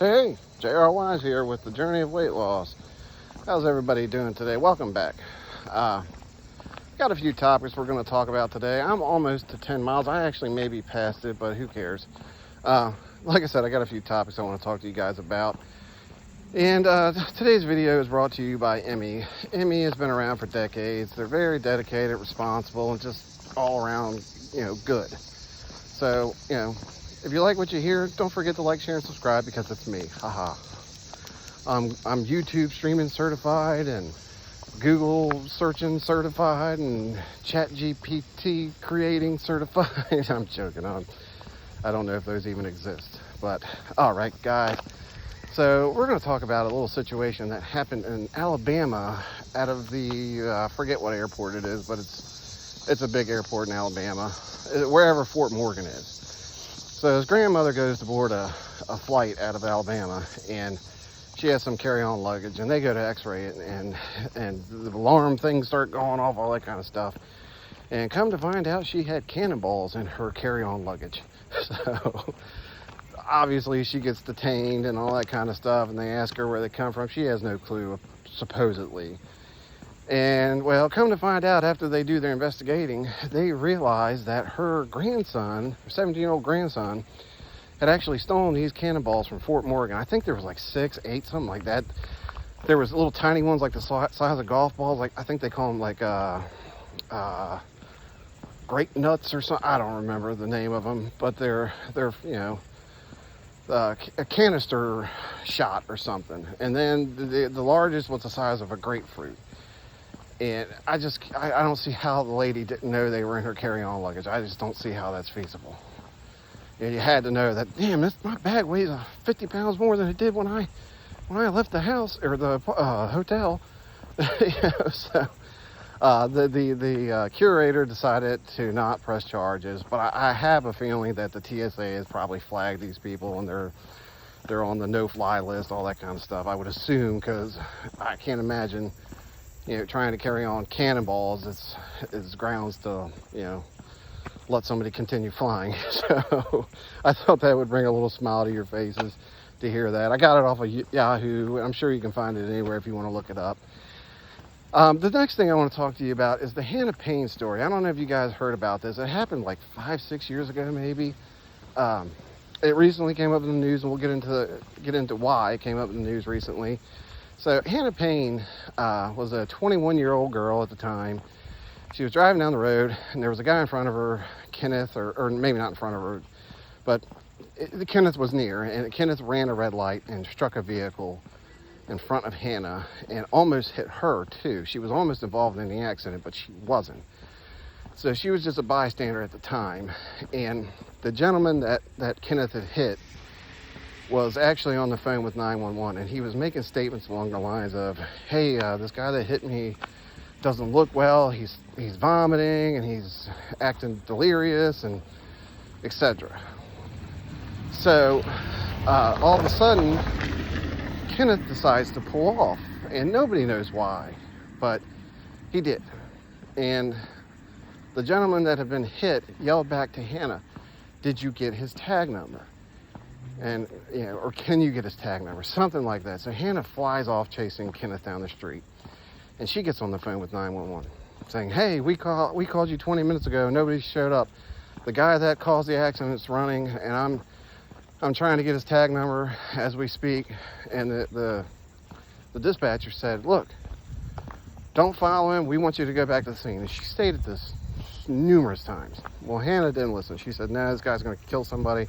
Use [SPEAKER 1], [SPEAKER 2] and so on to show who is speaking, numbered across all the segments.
[SPEAKER 1] Hey, J.R. Wise here with the Journey of Weight Loss. How's everybody doing today? Welcome back. Uh, got a few topics we're going to talk about today. I'm almost to 10 miles. I actually may be past it, but who cares? Like I said, I got a few topics I want to talk to you guys about. And today's video is brought to you by Emmy. Emmy has been around for decades. They're very dedicated, responsible, and just all around, good. So, if you like what you hear, don't forget to like, share, and subscribe because it's me. Haha. I'm YouTube streaming certified and Google searching certified and ChatGPT creating certified. I'm joking. I don't know if those even exist. But all right, guys. So we're going to talk about a little situation that happened in Alabama out of the I forget what airport it is, but it's a big airport in Alabama, wherever Fort Morgan is. So his grandmother goes to board a flight out of Alabama, and she has some carry-on luggage, and they go to x-ray it, and the alarm things start going off, all that kind of stuff. And come to find out, she had cannonballs in her carry-on luggage. So obviously she gets detained and all that kind of stuff, and they ask her where they come from. She has no clue, supposedly. And well, come to find out, after they do their investigating, they realize that her grandson, her 17-year-old grandson, had actually stolen these cannonballs from Fort Morgan. I think there was like 6, 8, something like that. There was little tiny ones like the size of golf balls. Like I think they call them like grape nuts or something. I don't remember the name of them, but they're a canister shot or something. And then the largest was the size of a grapefruit. And I don't see how the lady didn't know they were in her carry-on luggage. I just don't see how that's feasible. You had to know that, damn, my bag weighs 50 pounds more than it did when I left the house or the hotel. So the curator decided to not press charges, but I have a feeling that the TSA has probably flagged these people, and they're on the no-fly list, all that kind of stuff. I would assume, because I can't imagine, trying to carry on cannonballs is grounds to, let somebody continue flying. So I thought that would bring a little smile to your faces to hear that. I got it off of Yahoo. I'm sure you can find it anywhere if you want to look it up. The next thing I want to talk to you about is the Hannah Payne story. I don't know if you guys heard about this. It happened like 5-6 years ago, maybe. It recently came up in the news, and we'll get into why it came up in the news recently. So Hannah Payne was a 21-year-old girl at the time. She was driving down the road, and there was a guy in front of her, Kenneth, or maybe not in front of her, but Kenneth was near, and Kenneth ran a red light and struck a vehicle in front of Hannah and almost hit her too. She was almost involved in the accident, but she wasn't. So she was just a bystander at the time. And the gentleman that Kenneth had hit was actually on the phone with 911, and he was making statements along the lines of, hey, this guy that hit me doesn't look well, he's vomiting and he's acting delirious and etc. So all of a sudden Kenneth decides to pull off, and nobody knows why, but he did. And the gentleman that had been hit yelled back to Hannah, did you get his tag number? And or can you get his tag number? Something like that. So Hannah flies off chasing Kenneth down the street. And she gets on the phone with 911 saying, hey, we called you 20 minutes ago. Nobody showed up. The guy that caused the accident is running, and I'm trying to get his tag number as we speak. And the dispatcher said, look, don't follow him. We want you to go back to the scene. And she stated this numerous times. Well, Hannah didn't listen. She said, no, this guy's going to kill somebody.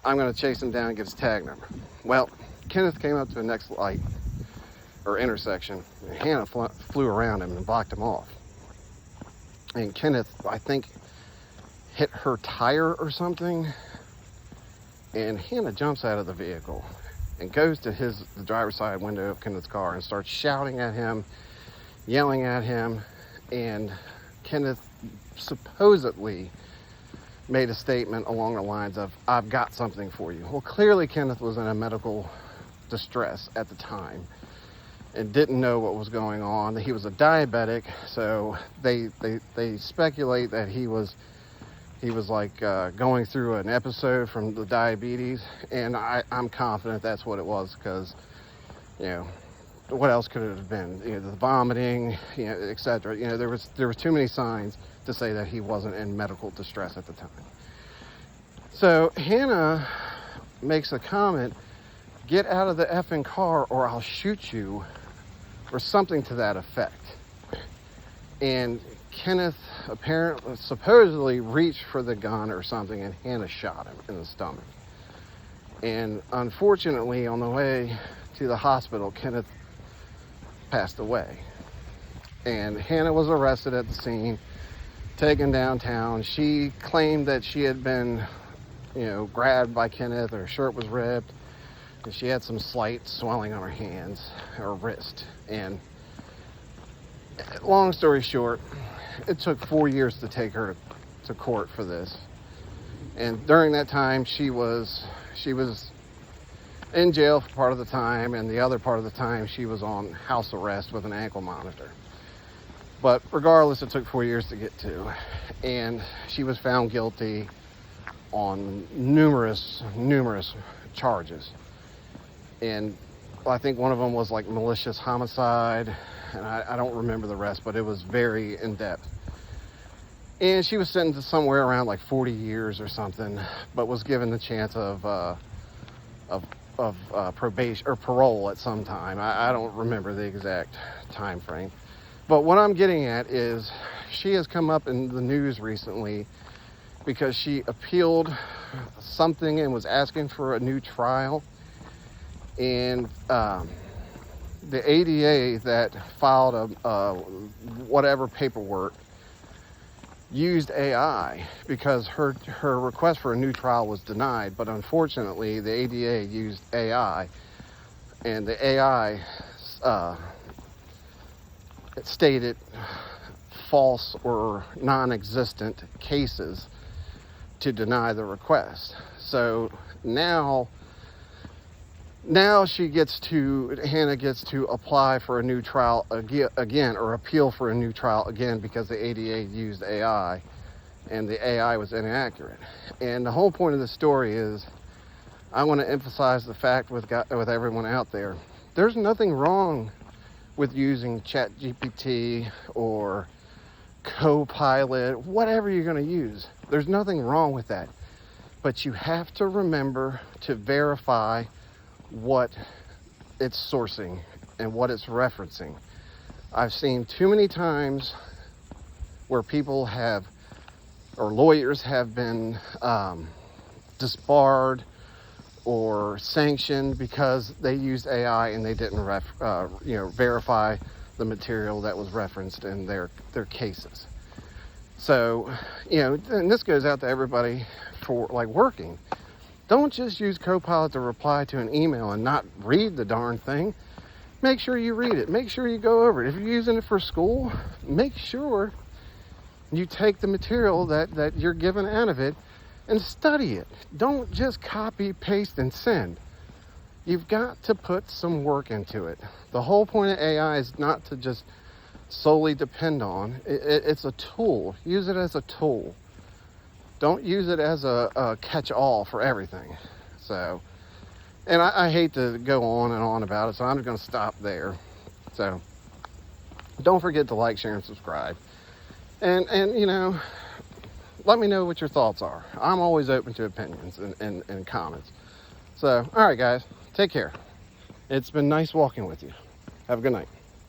[SPEAKER 1] I'm going to chase him down and get his tag number. Well, Kenneth came up to the next light or intersection, and Hannah flew around him and blocked him off. And Kenneth, I think, hit her tire or something, and Hannah jumps out of the vehicle and goes to the driver's side window of Kenneth's car and starts shouting at him, yelling at him, and Kenneth supposedly made a statement along the lines of, I've got something for you. Well, clearly Kenneth was in a medical distress at the time and didn't know what was going on. He was a diabetic, so they speculate that he was He was like going through an episode from the diabetes, and I'm confident that's what it was, because, you know, what else could it have been? You know, the vomiting, you know, etc. You know, there was too many signs to say that he wasn't in medical distress at the time. So Hannah makes a comment, "Get out of the effing car or I'll shoot you," or something to that effect. And Kenneth supposedly reached for the gun or something, and Hannah shot him in the stomach. And unfortunately, on the way to the hospital, Kenneth passed away. And Hannah was arrested at the scene, taken downtown. She claimed that she had been, you know, grabbed by Kenneth, her shirt was ripped, and she had some slight swelling on her hands or wrist. And long story short, it took 4 years to take her to court for this. And during that time, she was in jail for part of the time, and the other part of the time she was on house arrest with an ankle monitor. But regardless, it took 4 years to get to. And she was found guilty on numerous charges. And I think one of them was like malicious homicide, and I don't remember the rest, but it was very in-depth. And she was sentenced to somewhere around like 40 years or something, but was given the chance of probation or parole at some time. I don't remember the exact time frame. But what I'm getting at is she has come up in the news recently because she appealed something and was asking for a new trial. And the ADA that filed whatever paperwork used AI, because her request for a new trial was denied. But unfortunately, the ADA used AI, and the AI stated false or non-existent cases to deny the request. So now Hannah gets to apply for a new trial again, or appeal for a new trial again, because the ADA used AI and the AI was inaccurate. And the whole point of the story is, I want to emphasize the fact with everyone out there, there's nothing wrong with using ChatGPT or Copilot, whatever you're going to use. There's nothing wrong with that. But you have to remember to verify what it's sourcing and what it's referencing. I've seen too many times where people have, or lawyers have been disbarred or sanctioned because they used AI and they didn't verify the material that was referenced in their cases. So, and this goes out to everybody for like working. Don't just use Copilot to reply to an email and not read the darn thing. Make sure you read it. Make sure you go over it. If you're using it for school, make sure you take the material that you're given out of it and study it. Don't just copy, paste, and send. You've got to put some work into it. The whole point of AI is not to just solely depend on. It's a tool. Use it as a tool. Don't use it as a catch-all for everything. So, and I hate to go on and on about it, so I'm just going to stop there. So, don't forget to like, share, and subscribe. And let me know what your thoughts are. I'm always open to opinions and comments. So, all right, guys, take care. It's been nice walking with you. Have a good night.